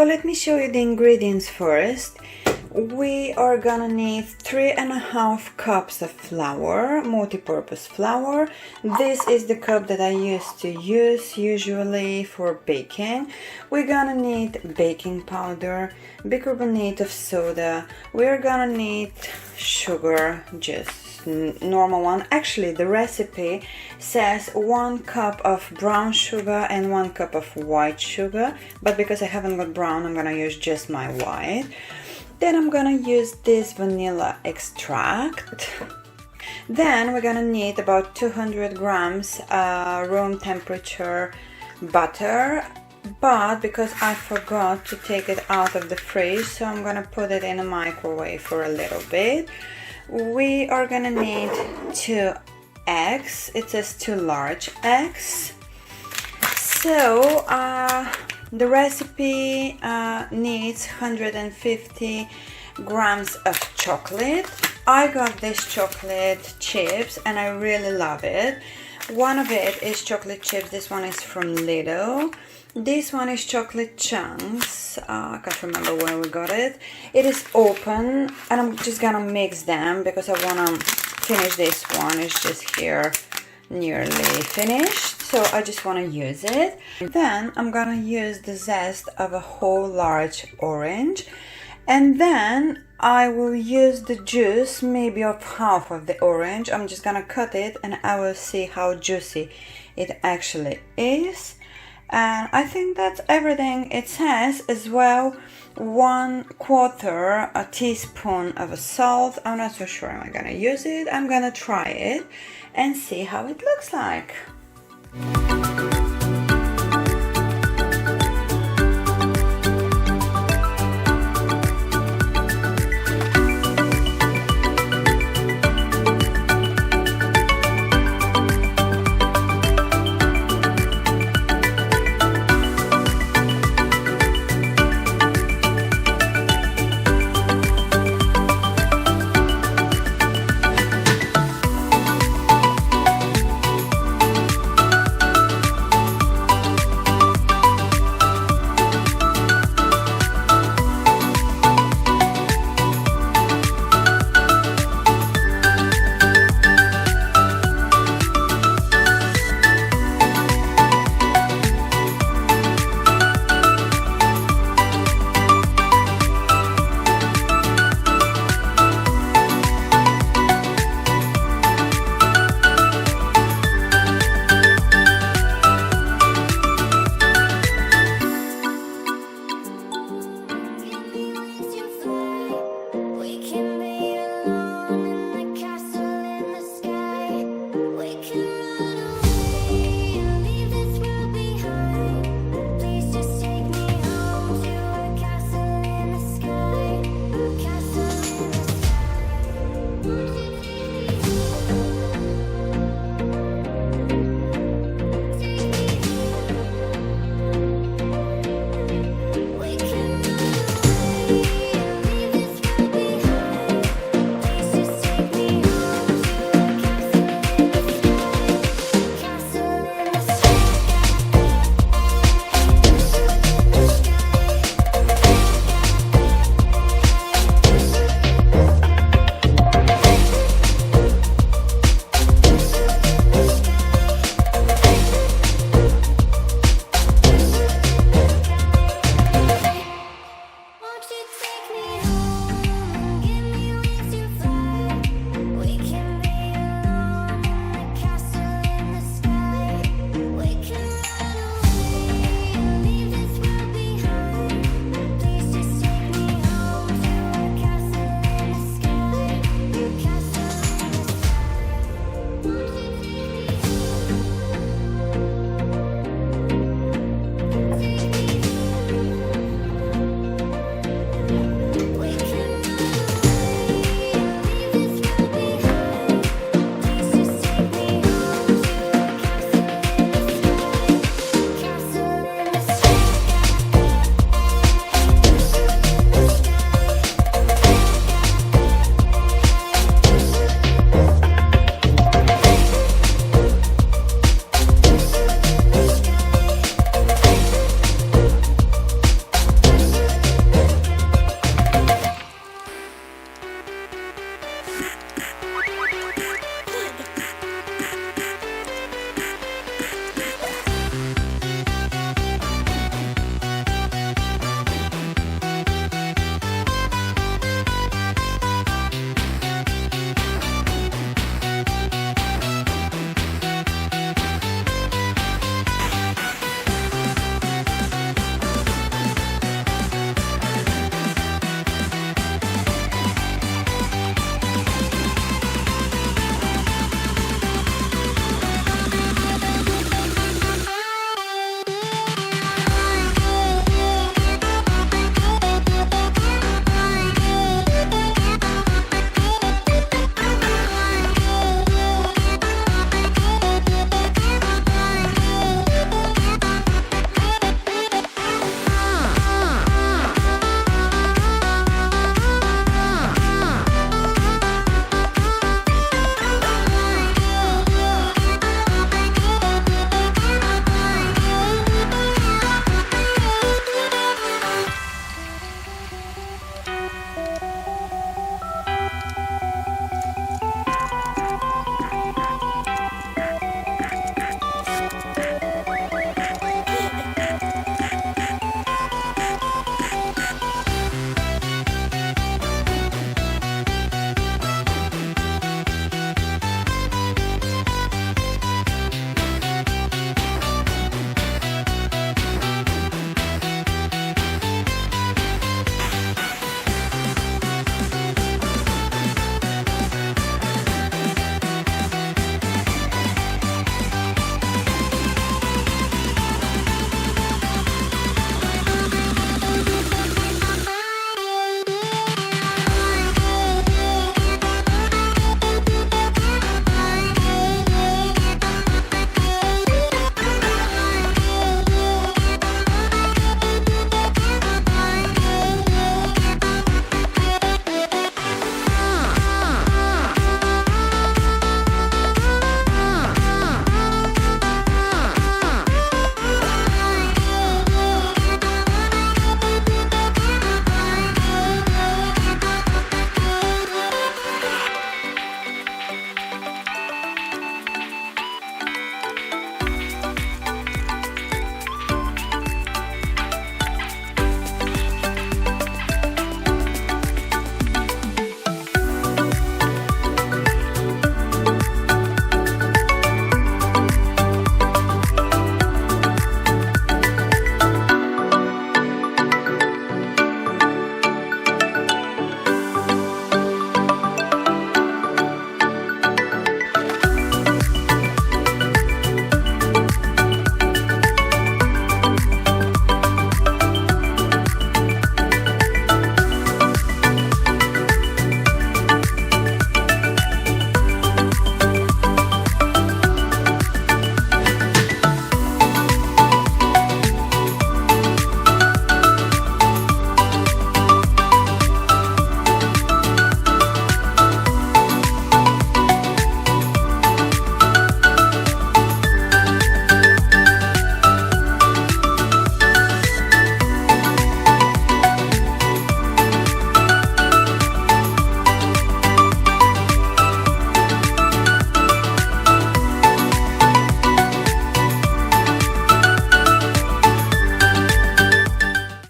So let me show you the ingredients first. We are gonna need 3.5 cups of flour, multi-purpose flour. This is the cup that I used to use usually for baking. We're gonna need baking powder, bicarbonate of soda. We're gonna need sugar, just normal one. Actually, the recipe says 1 cup of brown sugar and 1 cup of white sugar, but because I haven't got brown, I'm gonna use just my white. Then I'm gonna use this vanilla extract. Then we're gonna need about 200 grams room temperature butter, but because I forgot to take it out of the fridge, so I'm gonna put it in a microwave for a little bit. We are gonna need 2 eggs. It says 2 large eggs. So the recipe needs 150 grams of chocolate. I got this chocolate chips and I really love it. One of it is chocolate chips. This one is from Lidl. This one is chocolate chunks. I can't remember where we got it. It is open and I'm just gonna mix them because I wanna finish this one. It's just here nearly finished, so I just want to use it. Then I'm gonna use the zest of a whole large orange, and then I will use the juice maybe of half of the orange. I'm just gonna cut it and I will see how juicy it actually is. And I think that's everything. It says as well 1/4 teaspoon of salt. I'm not so sure I'm gonna use it. I'm gonna try it and see how it looks like.